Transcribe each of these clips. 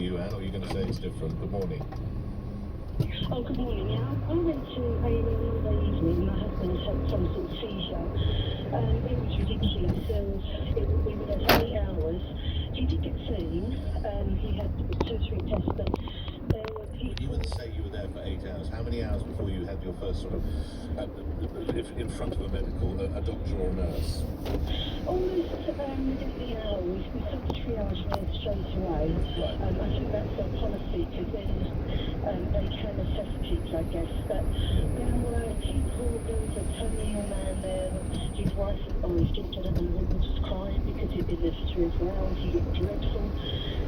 for you, Anne, or are you going to say it's different? Good morning. Oh, good morning. Yeah, I went to a Monday evening. My husband had some sort of seizure. It was ridiculous. We were there for 8 hours. He did get seen. He had 2 or 3 tests, but When you would say you were there for 8 hours, how many hours before you had your first sort of in front of a doctor or a nurse? almost within the hour. We took the 3 hours there straight away. Right. I think that's their policy, because then they can assess people, I guess. But there were people, there was a 10-year-old man there, his wife or his daughter, I don't know, was just crying because he'd been there for 3 or 4 hours. He looked dreadful.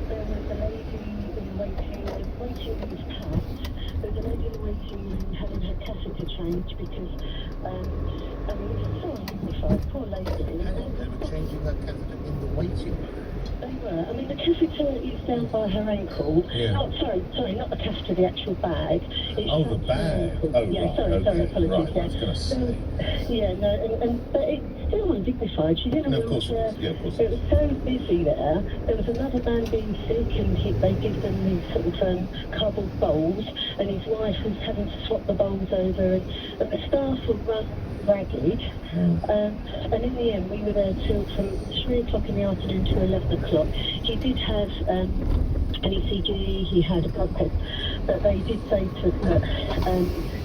There was a lady in the waiting room was packed. There was a lady in the waiting room having her catheter changed because, it was so undignified. Poor lady. Hang on, they were changing her catheter in the waiting room? They were. The catheter is down by her ankle. Yeah. Oh, sorry, not the catheter, the actual bag. It's the bag. Oh, yeah, right. sorry, Okay. apologies. Right, I was going to say. Yeah, no, but it's still undignified. She's in a wheelchair. Yeah, of course. It was so busy there. There was another man being sick, and they give them these sort of cardboard bowls, and his wife was having to swap the bowls over, and the staff were run ragged. And in the end, we were there till from 3 o'clock in the afternoon to 11 o'clock. He did have an ECG, he had a blood test, but they did say to us that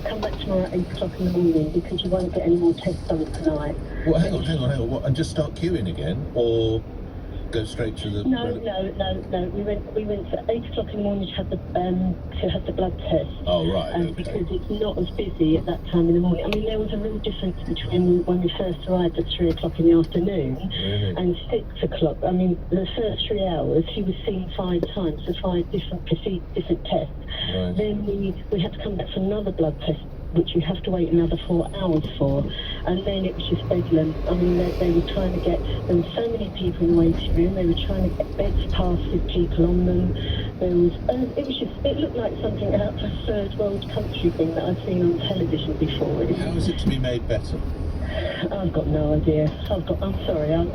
come back tomorrow at 8 o'clock in the morning because you won't get any more tests done tonight. Well, hang on. What, and just start queuing again, or go straight to the... No. We went at 8 o'clock in the morning to have the blood test. Oh, right, okay. Because it's not as busy at that time in the morning. There was a real difference between when we first arrived at 3 o'clock in the afternoon and 6 o'clock. The first 3 hours, he was seen 5 times for 5 different tests. Right. Then we had to come back for another blood test, which you have to wait another 4 hours for, and then it was just bedlam. They were trying to get, there were so many people in the waiting room, they were trying to get beds passed with people on them. It looked like something out of a third world country thing that I've seen on television before. How is it to be made better? I've got no idea. I'm sorry, I've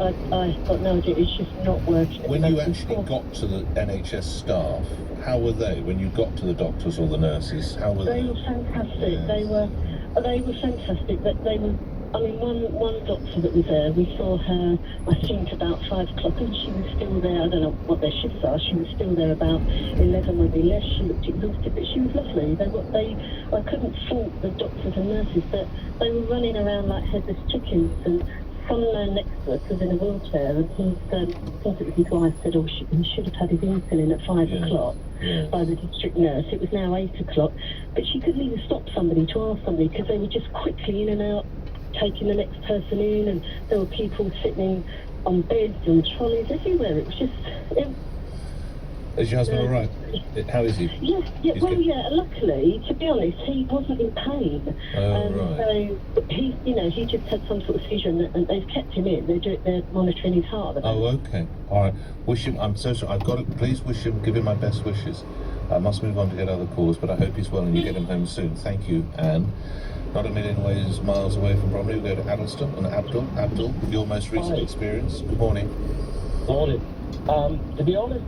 got no idea. It's just not working. When you actually got to the NHS staff, how were they? When you got to the doctors or the nurses, how were they? They were fantastic. Yes. They were fantastic. But they were. One doctor that was there, we saw her, I think, about 5 o'clock, and she was still there. I don't know what their shifts are. She was still there about 11 when we left. She looked exhausted, but she was lovely. I couldn't fault the doctors and nurses, but they were running around like headless chickens, and some man next to us was in a wheelchair, and I think it was his wife, said, he should have had his insulin at 5 o'clock. Yeah. By the district nurse. It was now 8 o'clock, but she couldn't even stop somebody to ask somebody because they were just quickly in and out, taking the next person in, and there were people sitting on beds and trolleys everywhere. It was just... Is your husband all right? How is he? Yeah. Luckily, to be honest, he wasn't in pain. Right. So he just had some sort of seizure, and they've kept him in. They're monitoring his heart. Oh, okay. All right. Wish him. I'm so sorry. Please wish him. Give him my best wishes. I must move on to get other calls, but I hope he's well and you get him home soon. Thank you, Anne. Not a million miles away from Bromley. We'll go to Addleston and Abdul, your most recent experience. Good morning. Morning. To be honest,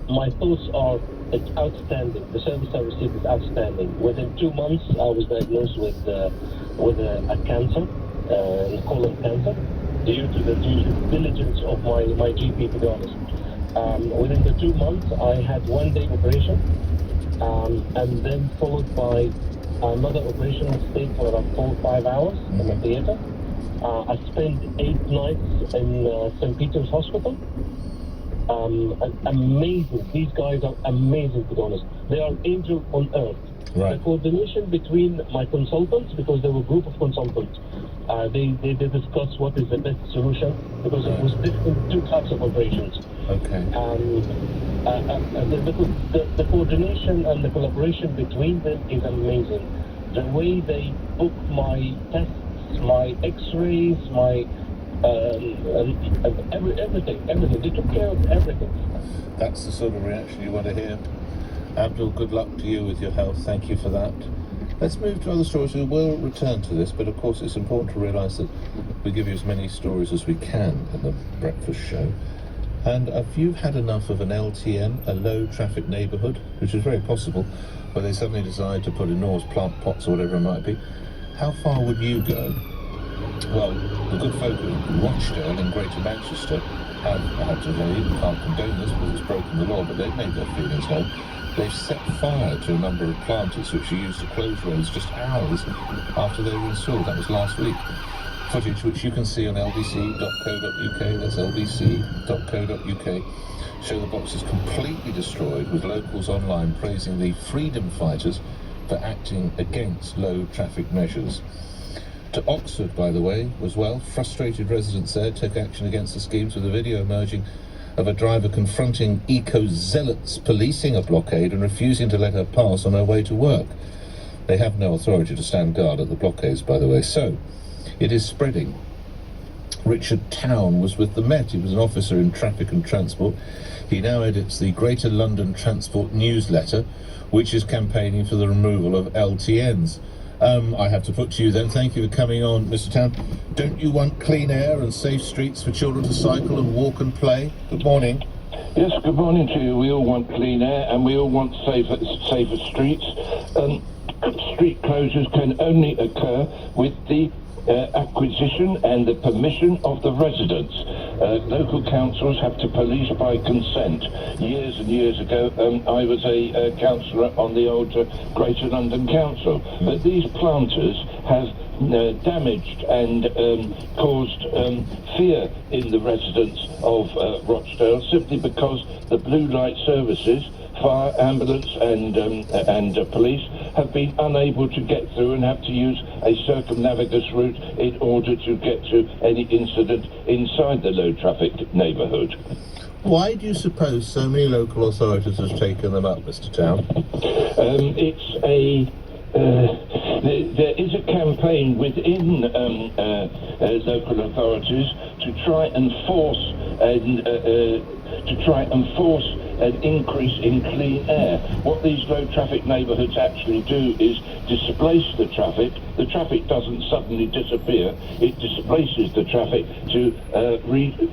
my thoughts are it's outstanding. The service I received is outstanding. Within 2 months, I was diagnosed with a cancer, colon cancer, due to the due diligence of my GP. To be honest, within the 2 months, I had 1-day operation, and then followed by another operation. I stayed for about 4 or 5 hours in the theater. I spent 8 nights in St. Peter's Hospital. Amazing. These guys are amazing, to be honest. They are angels on earth. Right. The coordination between my consultants, because there were a group of consultants, they discussed what is the best solution, because it was different 2 types of operations. Okay. The coordination and the collaboration between them is amazing. The way they book my tests, my x-rays, my everything. They took care of everything. That's the sort of reaction you want to hear. Abdul, good luck to you with your health. Thank you for that. Let's move to other stories. We will return to this, but of course it's important to realise that we give you as many stories as we can in the breakfast show. And have you had enough of an LTN, a low traffic neighbourhood, which is very possible, where they suddenly decide to put enormous plant pots or whatever it might be? How far would you go? Well, the good folk at Rochdale in Greater Manchester have, I have to say, can't condone this because it's broken the law, but they've made their feelings known. They've set fire to a number of planters which are used to close roads just hours after they were installed. That was last week. Footage which you can see on lbc.co.uk, that's lbc.co.uk, show the boxes completely destroyed, with locals online praising the freedom fighters for acting against low traffic measures. To Oxford, by the way, as well, frustrated residents there took action against the schemes, with a video emerging of a driver confronting eco-zealots policing a blockade and refusing to let her pass on her way to work. They have no authority to stand guard at the blockades, by the way. So, it is spreading. Richard Town was with the Met. He was an officer in traffic and transport. He now edits the Greater London Transport newsletter, which is campaigning for the removal of LTNs. I have to put to you then, thank you for coming on, Mr. Town. Don't you want clean air and safe streets for children to cycle and walk and play? Good morning. Yes, good morning to you. We all want clean air and we all want safer streets. Street closures can only occur with the acquisition and the permission of the residents. Local councils have to police by consent. Years and years ago, I was a councillor on the old Greater London Council. But these planters have damaged and caused fear in the residents of Rochdale, simply because the blue light services, fire, ambulance and police, have been unable to get through and have to use a circumnavigus route in order to get to any incident inside the low traffic neighbourhood. Why do you suppose so many local authorities have taken them up, Mr. Town? There is a campaign within local authorities to try and force an increase in clean air. What these low traffic neighbourhoods actually do is displace the traffic. The traffic doesn't suddenly disappear. It displaces the traffic to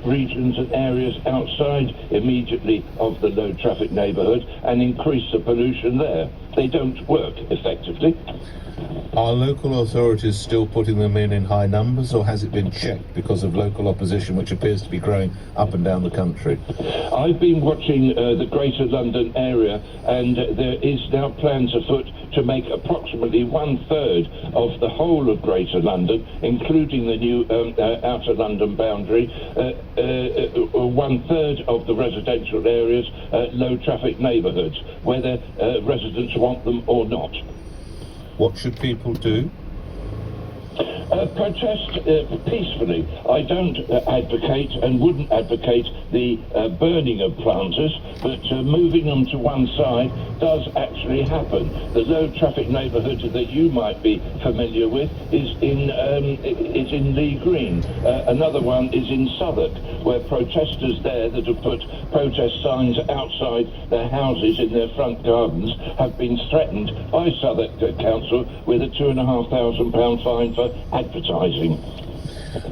regions and areas outside immediately of the low traffic neighbourhood and increase the pollution there. They don't work effectively. Are local authorities still putting them in high numbers, or has it been checked because of local opposition, which appears to be growing up and down the country? I've been watching the Greater London area, and there is now plans afoot to make approximately 1/3 of the whole of Greater London, including the new Outer London boundary, 1/3 of the residential areas, low traffic neighbourhoods, whether residents want them or not. What should people do? Protest peacefully. I don't advocate and wouldn't advocate the burning of planters, but moving them to one side does actually happen. The low traffic neighbourhood that you might be familiar with is in Lee Green. Another one is in Southwark, where protesters there that have put protest signs outside their houses in their front gardens have been threatened by Southwark Council with a £2,500 fine for advertising.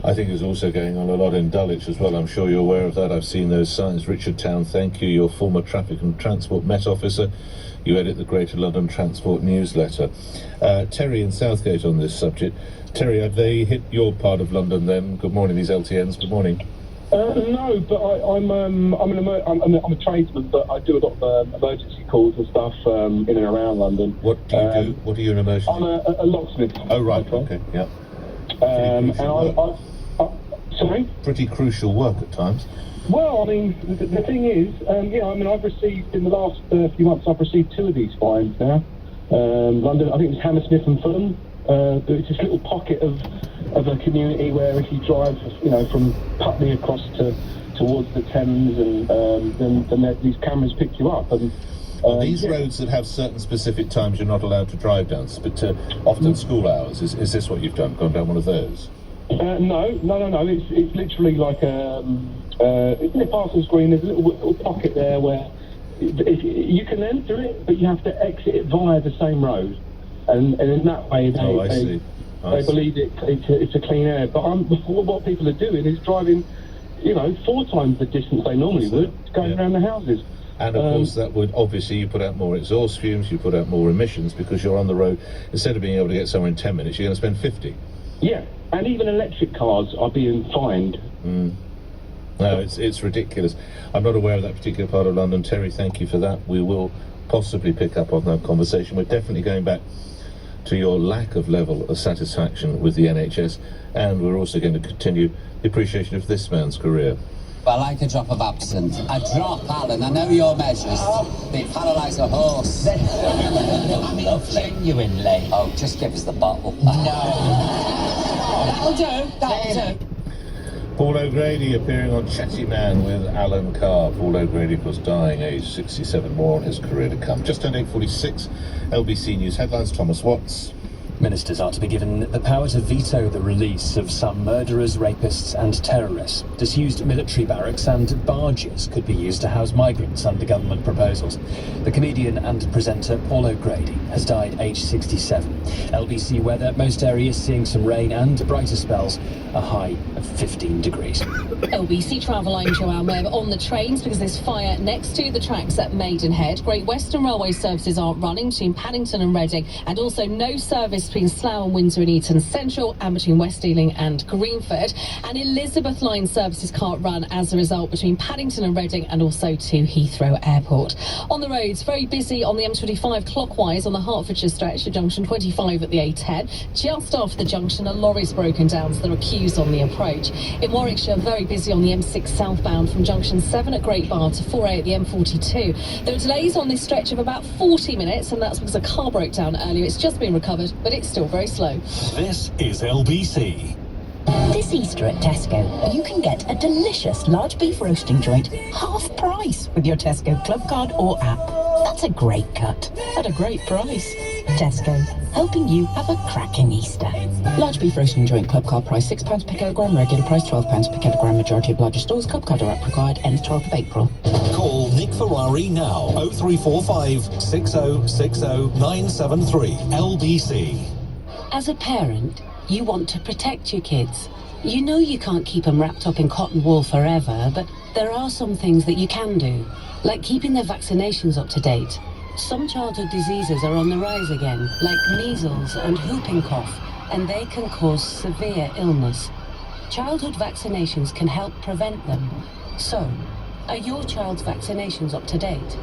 I think it's also going on a lot in Dulwich as well. I'm sure you're aware of that. I've seen those signs. Richard Town, thank you. You're former Traffic and Transport Met Officer. You edit the Greater London Transport newsletter. Terry in Southgate on this subject. Terry, have they hit your part of London then? Good morning, these LTNs. Good morning. No, but I'm a tradesman, but I do a lot of emergency calls and stuff in and around London. What do you do? What are you an emergency? I'm a locksmith. Oh, right, okay, yeah. Sorry? Pretty crucial work at times. Well, I mean, the thing is, I've received, in the last few months, I've received 2 of these fines now. London, I think it was Hammersmith and Fulham. It's this little pocket of a community where if you drive, from Putney across towards the Thames, and then these cameras pick you up. And these roads that have certain specific times you're not allowed to drive down, but often school hours. Is this what you've done? Gone down one of those? No. It's literally like near Parsons Green. There's a little pocket there where you can enter it, but you have to exit it via the same road, and in that way they believe it's a clean air. But what people are doing is driving you know, 4 times the distance they normally would, going around the houses. And of course, that would obviously, you put out more exhaust fumes, you put out more emissions, because you're on the road. Instead of being able to get somewhere in 10 minutes, you're going to spend 50. Yeah, and even electric cars are being fined. No, it's ridiculous. I'm not aware of that particular part of London. Terry, thank you for that. We will possibly pick up on that conversation. We're definitely going back to your lack of level of satisfaction with the NHS, and we're also going to continue the appreciation of this man's career. I like a drop of absinthe. A drop, Alan. I know your measures. They paralyse a horse. Genuinely. Oh, just give us the bottle. No. That'll do. That'll do. Paul O'Grady appearing on Chatty Man with Alan Carr. Paul O'Grady, of course, dying aged 67. More on his career to come. Just turned 8:46. LBC News headlines. Thomas Watts. Ministers are to be given the power to veto the release of some murderers, rapists and terrorists. Disused military barracks and barges could be used to house migrants under government proposals. The comedian and presenter Paul O'Grady has died aged 67. LBC weather, most areas seeing some rain and brighter spells, a high of 15 degrees. LBC travel line Joanne Webb on the trains because there's fire next to the tracks at Maidenhead. Great Western Railway services aren't running between Paddington and Reading, and also no service between Slough and Windsor and Eton Central, and between West Ealing and Greenford. And Elizabeth line services can't run as a result between Paddington and Reading, and also to Heathrow Airport. On the roads, very busy on the M25 clockwise on the Hertfordshire stretch at junction 25 at the A10. Just after the junction, a lorry's broken down, so there are queues on the approach. In Warwickshire, very busy on the M6 southbound from junction 7 at Great Bar to 4A at the M42. There are delays on this stretch of about 40 minutes, and that's because a car broke down earlier. It's just been recovered, but it's still very slow. This is LBC. This Easter at Tesco, you can get a delicious large beef roasting joint half price with your Tesco Club card or app. That's a great cut at a great price. Tesco, helping you have a cracking Easter. Large beef roasting joint club card price £6 per kilogram, regular price £12 per kilogram. Majority of larger stores, club card or app required. Ends 12th of April. Call Nick Ferrari now. 0345 6060 973 LBC. As a parent, you want to protect your kids. You know you can't keep them wrapped up in cotton wool forever, but there are some things that you can do, like keeping their vaccinations up to date. Some childhood diseases are on the rise again, like measles and whooping cough, and they can cause severe illness. Childhood vaccinations can help prevent them. So, are your child's vaccinations up to date?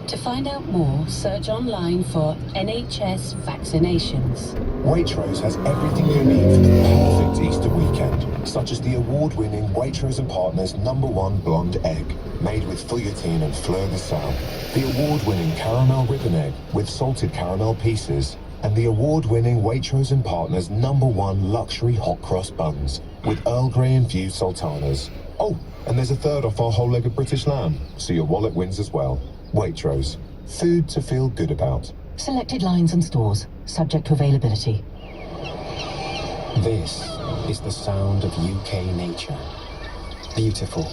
To find out more, search online for NHS vaccinations. Waitrose has everything you need for the perfect Easter weekend, such as the award-winning Waitrose & Partners #1 Blonde Egg, made with fouilletine and fleur de sel, the award-winning Caramel Ribbon Egg with salted caramel pieces, and the award-winning Waitrose & Partners #1 Luxury Hot Cross Buns with Earl Grey infused sultanas. Oh, and there's a third off our whole-legged British lamb, so your wallet wins as well. Waitrose. Food to feel good about. Selected lines and stores, subject to availability. This is the sound of UK nature. Beautiful,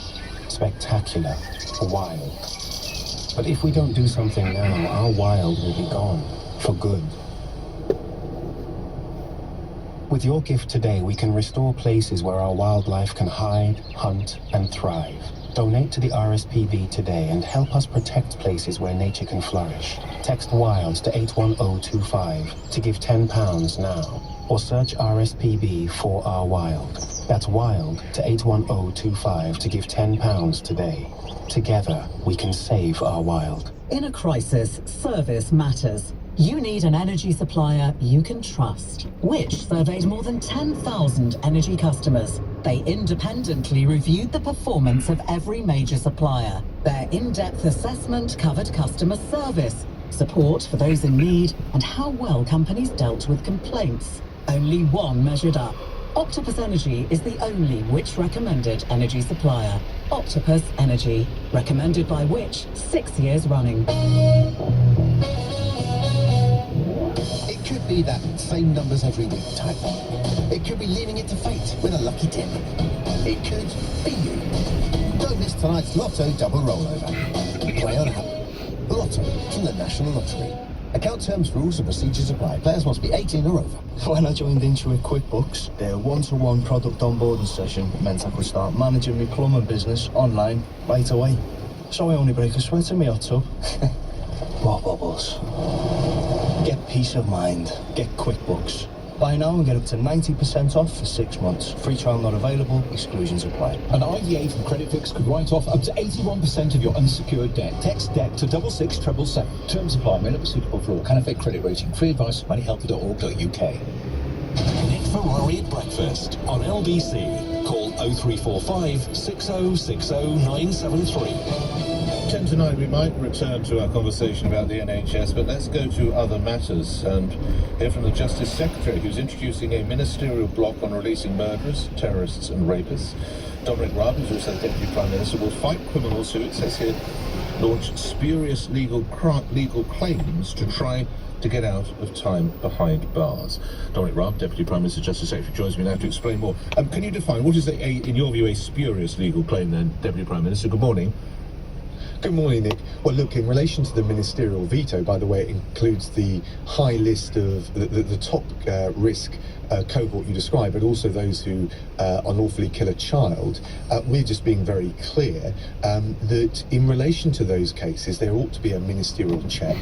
spectacular, wild. But if we don't do something now, our wild will be gone, for good. With your gift today, we can restore places where our wildlife can hide, hunt, and thrive. Donate to the RSPB today and help us protect places where nature can flourish. Text WILD to 81025 to give £10 now, or search RSPB for Our Wild. That's WILD to 81025 to give £10 today. Together, we can save our wild. In a crisis, service matters. You need an energy supplier you can trust. Which surveyed more than 10,000 energy customers. They independently reviewed the performance of every major supplier. Their in-depth assessment covered customer service, support for those in need, and how well companies dealt with complaints. Only one measured up. Octopus Energy is the only Which recommended energy supplier. Octopus Energy, recommended by Which 6 years running. It could be that same numbers every week type. It could be leaving it to fate with a lucky tip. It could be you. Don't miss tonight's Lotto double rollover. Play on app. Lotto from the National Lottery. Account terms, rules and procedures apply. Players must be 18 or over. When I joined Intuit QuickBooks, their one-to-one product onboarding session meant I could start managing my plumbing business online right away. So I only break a sweat in my hot tub. What bubbles. Get peace of mind. Get QuickBooks. Buy now and get up to 90% off for 6 months. Free trial not available, exclusions apply. An IVA from CreditFix could write off up to 81% of your unsecured debt. Text debt to 66777. Terms apply. May not be suitable for all. Can affect credit rating. Free advice, moneyhelper.org.uk. Nick Ferrari at breakfast on LBC. Call 0345 6060 973. 10 to 9, we might return to our conversation about the NHS, but let's go to other matters and hear from the Justice Secretary, who's introducing a ministerial block on releasing murderers, terrorists and rapists. Dominic Raab, who's also Deputy Prime Minister, will fight criminals who, it says here, launch spurious legal claims to try to get out of time behind bars. Dominic Raab, Deputy Prime Minister, Justice Secretary, joins me now to explain more. Can you define, what is, in your view, a spurious legal claim then, Deputy Prime Minister? Good morning. Good morning, Nick. Well, look, in relation to the ministerial veto, by the way, it includes the high list of the top risk cohort you described, but also those who unlawfully kill a child. We're just being very clear that in relation to those cases, there ought to be a ministerial check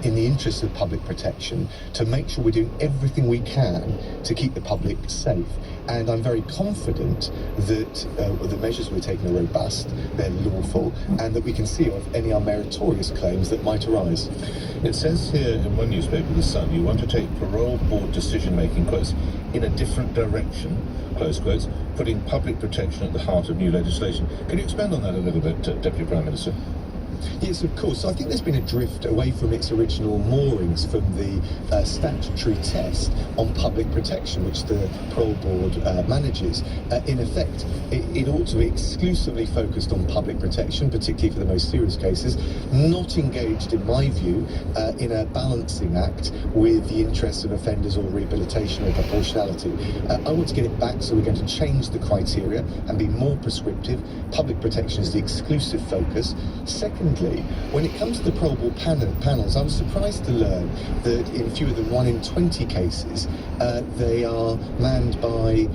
in the interest of public protection to make sure we're doing everything we can to keep the public safe. And I'm very confident that the measures we're taking are robust, they're lawful, and that we can see off any unmeritorious claims that might arise. It says here in one newspaper, The Sun, you want to take parole board decision-making, quotes, in a different direction, close quotes, putting public protection at the heart of new legislation. Can you expand on that a little bit, Deputy Prime Minister? Yes, of course. So I think there's been a drift away from its original moorings from the statutory test on public protection, which the Parole Board manages. In effect, it ought to be exclusively focused on public protection, particularly for the most serious cases, not engaged, in my view, in a balancing act with the interests of offenders or rehabilitation or proportionality. I want to get it back, so we're going to change the criteria and be more prescriptive. Public protection is the exclusive focus. Secondly, when it comes to the Parole Board panels, I was surprised to learn that in fewer than 1 in 20 cases, they are manned by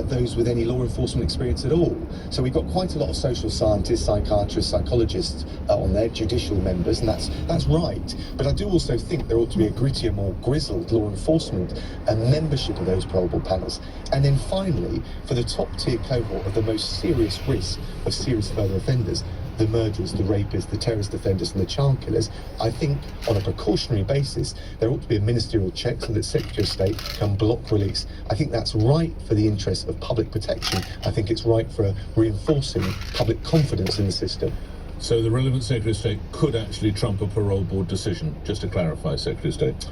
those with any law enforcement experience at all. So we've got quite a lot of social scientists, psychiatrists, psychologists on there, judicial members, and that's right. But I do also think there ought to be a grittier, more grizzled law enforcement and membership of those Parole Board panels. And then finally, for the top tier cohort of the most serious risk of serious further offenders, the murderers, the rapists, the terrorist offenders and the child killers, I think on a precautionary basis there ought to be a ministerial check so that Secretary of State can block release. I think that's right for the interests of public protection. I think it's right for reinforcing public confidence in the system. So the relevant Secretary of State could actually trump a Parole Board decision, just to clarify, Secretary of State.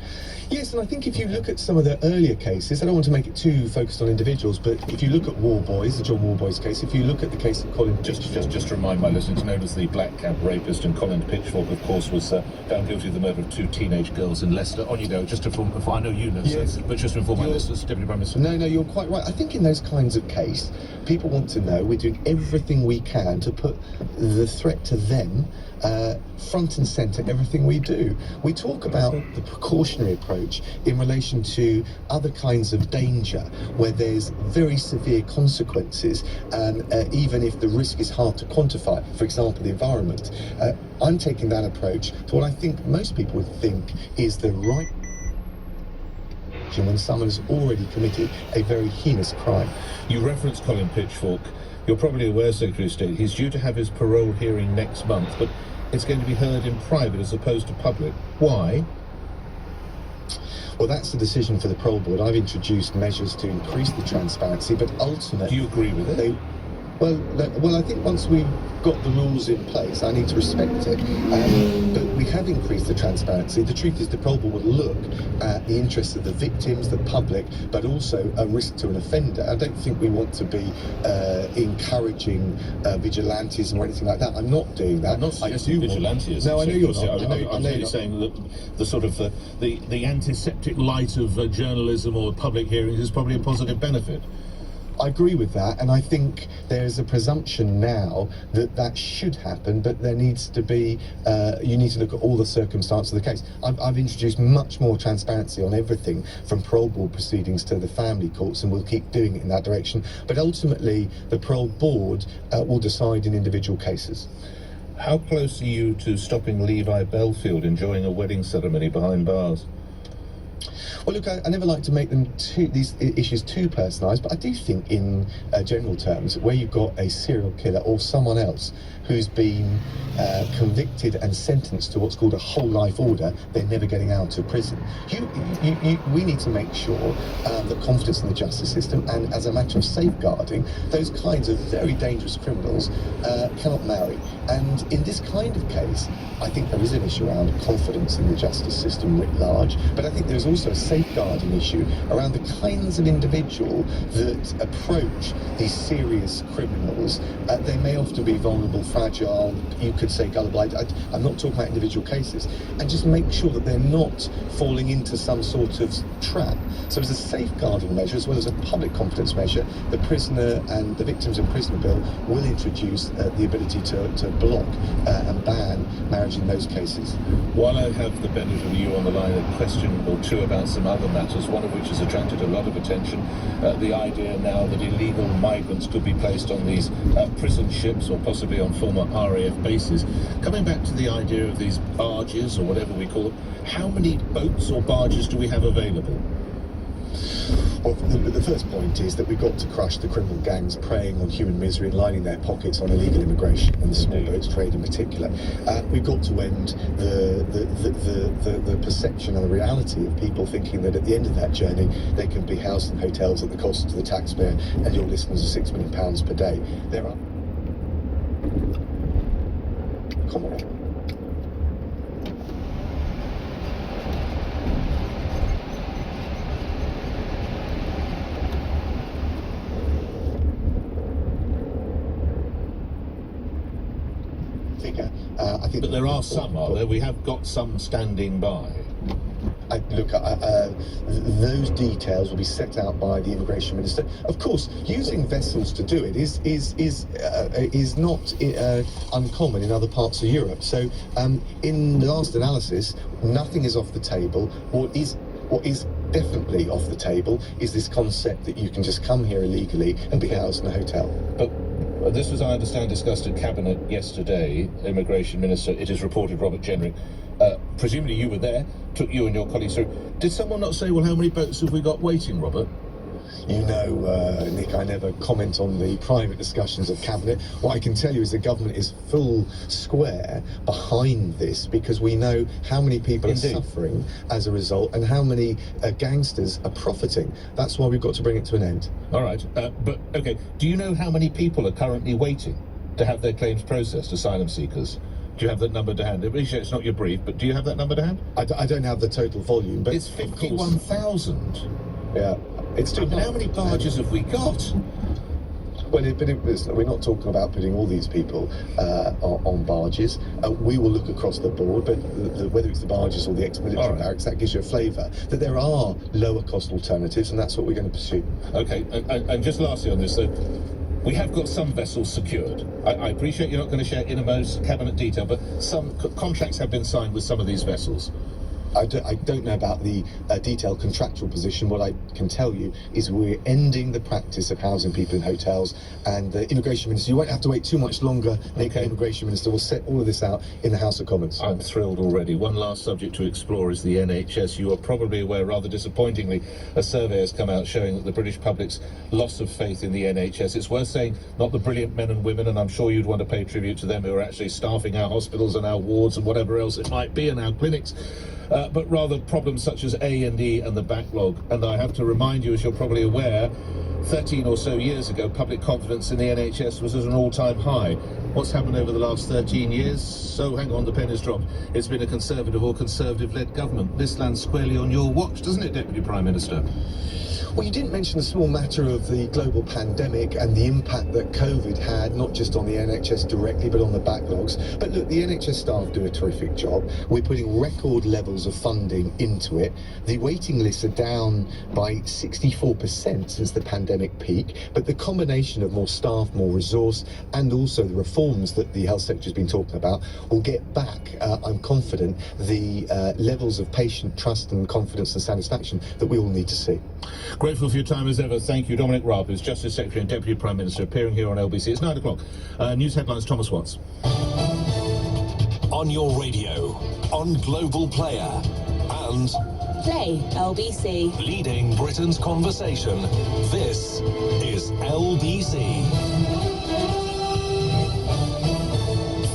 Yes, and I think if you look at some of the earlier cases, I don't want to make it too focused on individuals, but if you look at Warboys, the John Warboys case, if you look at the case of Colin Pitchfork... Just to remind my listeners, known as the Black Cab rapist, and Colin Pitchfork, of course, was found guilty of the murder of 2 teenage girls in Leicester. On you go, just to inform, I know you know, yes, but just to inform my listeners, Deputy Prime Minister. No, you're quite right. I think in those kinds of cases, people want to know we're doing everything we can to put the threat to them front and centre, everything we do. We talk about the precautionary approach in relation to other kinds of danger where there's very severe consequences, even if the risk is hard to quantify, for example, the environment. I'm taking that approach to what I think most people would think is the right when someone has already committed a very heinous crime. You referenced Colin Pitchfork. You're probably aware, Secretary of State, he's due to have his parole hearing next month, but it's going to be heard in private as opposed to public. Why? Well, that's the decision for the Parole Board. I've introduced measures to increase the transparency, but ultimately... Do you agree with it? Well, I think once we've got the rules in place, I need to respect it. But we have increased the transparency. The truth is the Parole Board will look at the interests of the victims, the public, but also a risk to an offender. I don't think we want to be encouraging vigilantism or anything like that. I'm not doing that. I'm not suggesting vigilantism. No, I know you're not. I'm really saying that the sort of the antiseptic light of journalism or public hearings is probably a positive benefit. I agree with that, and I think there's a presumption now that that should happen, but there needs to be, you need to look at all the circumstances of the case. I've introduced much more transparency on everything from parole board proceedings to the family courts, and we'll keep doing it in that direction. But ultimately, the parole board will decide in individual cases. How close are you to stopping Levi Belfield enjoying a wedding ceremony behind bars? Well, look, I never like to make these issues too personalised, but I do think in general terms, where you've got a serial killer or someone else who's been convicted and sentenced to what's called a whole life order, they're never getting out of prison. We need to make sure that confidence in the justice system, and as a matter of safeguarding, those kinds of very dangerous criminals cannot marry. And in this kind of case, I think there is an issue around confidence in the justice system writ large, but I think there's also a safeguarding issue around the kinds of individual that approach these serious criminals. They may often be vulnerable, fragile, you could say gullible. I'm not talking about individual cases, and just make sure that they're not falling into some sort of trap. So as a safeguarding measure, as well as a public confidence measure, the prisoner and the Victims of Prisoner Bill will introduce the ability to block and ban marriage in those cases. While I have the benefit of you on the line, a question or two about some other matters, one of which has attracted a lot of attention, the idea now that illegal migrants could be placed on these prison ships or possibly on former RAF bases. Coming back to the idea of these barges, or whatever we call them, how many boats or barges do we have available? Well, the first point is that we've got to crush the criminal gangs preying on human misery and lining their pockets on illegal immigration and the small boats trade in particular. We've got to end the perception and the reality of people thinking that at the end of that journey they can be housed in hotels at the cost to the taxpayer and your listeners are £6 million per day. There are... Come on. I think, but there are some, are there? We have got some standing by. Those details will be set out by the immigration minister. Of course, using vessels to do it is not uncommon in other parts of Europe. So, in the last analysis, nothing is off the table. What is definitely off the table is this concept that you can just come here illegally and be housed in a hotel. But this was, I understand, discussed at Cabinet yesterday. Immigration Minister, it is reported, Robert Jenrick, presumably you were there, took you and your colleagues through. Did someone not say, well, how many boats have we got waiting, Robert? You know, Nick, I never comment on the private discussions of Cabinet. What I can tell you is the government is full square behind this, because we know how many people are suffering as a result and how many gangsters are profiting. That's why we've got to bring it to an end. All right, but, okay, do you know how many people are currently waiting to have their claims processed, asylum seekers? Do you have that number to hand? It's not your brief, but do you have that number to hand? I don't have the total volume, but it's 51,000. Yeah. It's too high. How many barges have we got? Well, we're not talking about putting all these people on barges. We will look across the board, but whether it's the barges or the ex-military barracks, that gives you a flavour that there are lower cost alternatives, and that's what we're going to pursue. Okay, and just lastly on this, we have got some vessels secured. I appreciate you're not going to share innermost Cabinet detail, but some contracts have been signed with some of these vessels. I don't know about the detailed contractual position. What I can tell you is we're ending the practice of housing people in hotels, and the Immigration Minister, you won't have to wait too much longer. The Immigration Minister will set all of this out in the House of Commons. I'm thrilled already. One last subject to explore is the NHS. You are probably aware, rather disappointingly, a survey has come out showing that the British public's loss of faith in the NHS. It's worth saying, not the brilliant men and women, and I'm sure you'd want to pay tribute to them, who are actually staffing our hospitals and our wards and whatever else it might be in our clinics, but rather problems such as A&E and the backlog. And I have to remind you, as you're probably aware, 13 or so years ago, public confidence in the NHS was at an all-time high. What's happened over the last 13 years? So, hang on, the pen has dropped. It's been a Conservative or Conservative-led government. This lands squarely on your watch, doesn't it, Deputy Prime Minister? Well, you didn't mention the small matter of the global pandemic and the impact that COVID had, not just on the NHS directly, but on the backlogs. But look, the NHS staff do a terrific job. We're putting record levels of funding into it. The waiting lists are down by 64% since the pandemic peak, but the combination of more staff, more resource, and also the reforms that the health sector has been talking about will get back, I'm confident, the levels of patient trust and confidence and satisfaction that we all need to see. Grateful for your time as ever. Thank you. Dominic Raab, who's Justice Secretary and Deputy Prime Minister, appearing here on LBC. It's 9 o'clock. News headlines, Thomas Watts. On your radio, on Global Player, and Play LBC. leading Britain's conversation. This is LBC.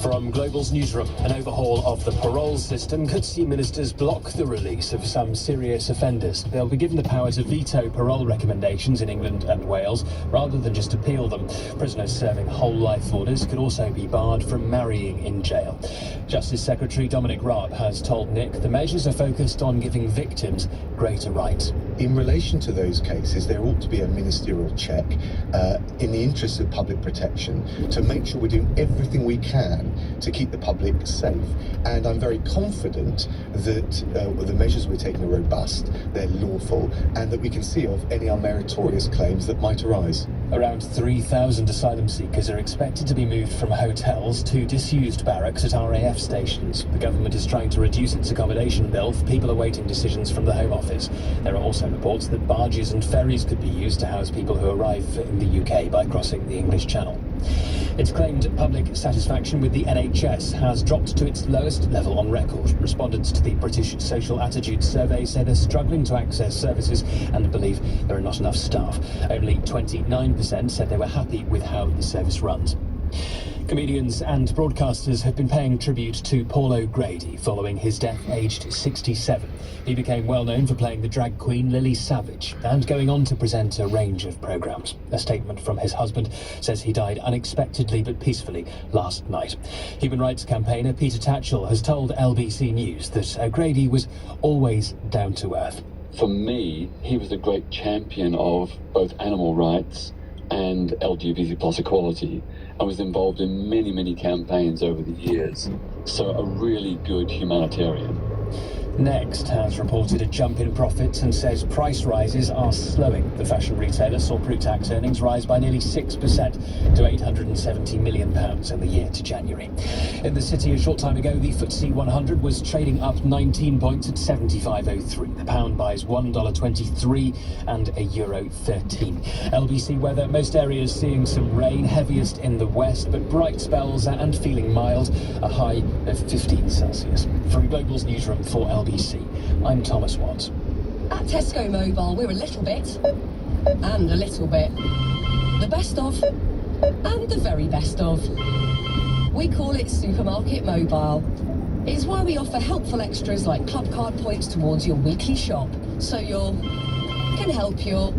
From Global's newsroom, an overhaul of the parole system could see ministers block the release of some serious offenders. They'll be given the power to veto parole recommendations in England and Wales, rather than just appeal them. Prisoners serving whole life orders could also be barred from marrying in jail. Justice Secretary Dominic Raab has told Nick the measures are focused on giving victims greater rights. In relation to those cases, there ought to be a ministerial check in the interest of public protection to make sure we're doing everything we can to keep the public safe. And I'm very confident that the measures we're taking are robust, they're lawful, and that we can see off any unmeritorious claims that might arise. Around 3,000 asylum seekers are expected to be moved from hotels to disused barracks at RAF stations. The government is trying to reduce its accommodation bill for people awaiting decisions from the Home Office. There are also reports that barges and ferries could be used to house people who arrive in the UK by crossing the English Channel. It's claimed public satisfaction with the NHS has dropped to its lowest level on record. Respondents to the British Social Attitude Survey say they're struggling to access services and believe there are not enough staff. Only 29% said they were happy with how the service runs. Comedians and broadcasters have been paying tribute to Paul O'Grady following his death aged 67. He became well known for playing the drag queen Lily Savage and going on to present a range of programmes. A statement from his husband says he died unexpectedly but peacefully last night. Human rights campaigner Peter Tatchell has told LBC News that O'Grady was always down to earth. For me, he was a great champion of both animal rights and LGBT plus equality. I was involved in many, many campaigns over the years, so a really good humanitarian. Next has reported a jump in profits and says price rises are slowing. The fashion retailer saw pre-tax earnings rise by nearly 6% to £870 million in the year to January. In the city a short time ago, the FTSE 100 was trading up 19 points at 75.03. The pound buys $1.23 and a euro 13. LBC weather, most areas seeing some rain, heaviest in the west, but bright spells and feeling mild, a high of 15 Celsius. From Global's newsroom for LBC, I'm Thomas Watts. At Tesco Mobile, we're a little bit and a little bit. The best of and the very best of. We call it Supermarket Mobile. It's why we offer helpful extras like club card points towards your weekly shop, so you can help your